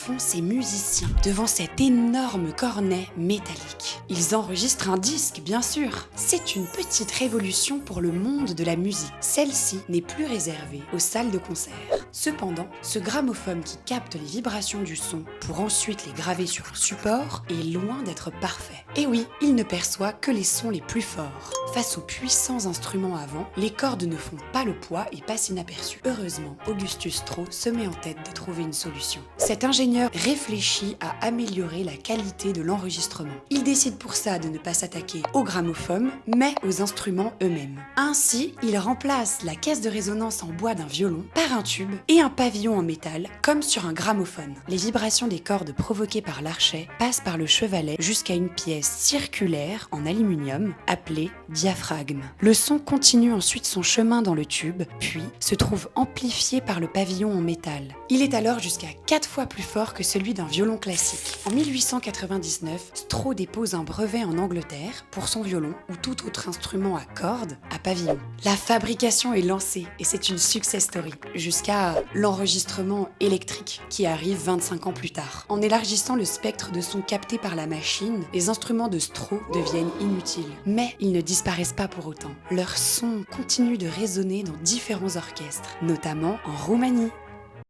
font ces musiciens devant cet énorme cornet métallique? Ils enregistrent un disque, bien sûr. C'est une petite révolution pour le monde de la musique. Celle-ci n'est plus réservée aux salles de concert. Cependant, ce gramophone qui capte les vibrations du son pour ensuite les graver sur un support est loin d'être parfait. Et oui, il ne perçoit que les sons les plus forts. Face aux puissants instruments avant, les cordes ne font pas le poids et passent inaperçues. Heureusement, Augustus Stroh se met en tête de trouver une solution. Cet ingénieur réfléchit à améliorer la qualité de l'enregistrement. Il décide pour ça de ne pas s'attaquer au gramophone, mais aux instruments eux-mêmes. Ainsi, il remplace la caisse de résonance en bois d'un violon par un tube et un pavillon en métal, comme sur un gramophone. Les vibrations des cordes provoquées par l'archet passent par le chevalet jusqu'à une pièce circulaire en aluminium appelée diaphragme. Le son continue ensuite son chemin dans le tube, puis se trouve amplifié par le pavillon en métal. Il est alors jusqu'à 4 fois plus fort que celui d'un violon classique. En 1899, Stroh dépose un brevet en Angleterre pour son violon ou tout autre instrument à cordes à pavillon. La fabrication est lancée et c'est une success story, jusqu'à l'enregistrement électrique qui arrive 25 ans plus tard. En élargissant le spectre de son capté par la machine, les instruments de Stroh deviennent inutiles. Mais ils ne disparaissent pas pour autant. Leur son continue de résonner dans différents orchestres, notamment en Roumanie.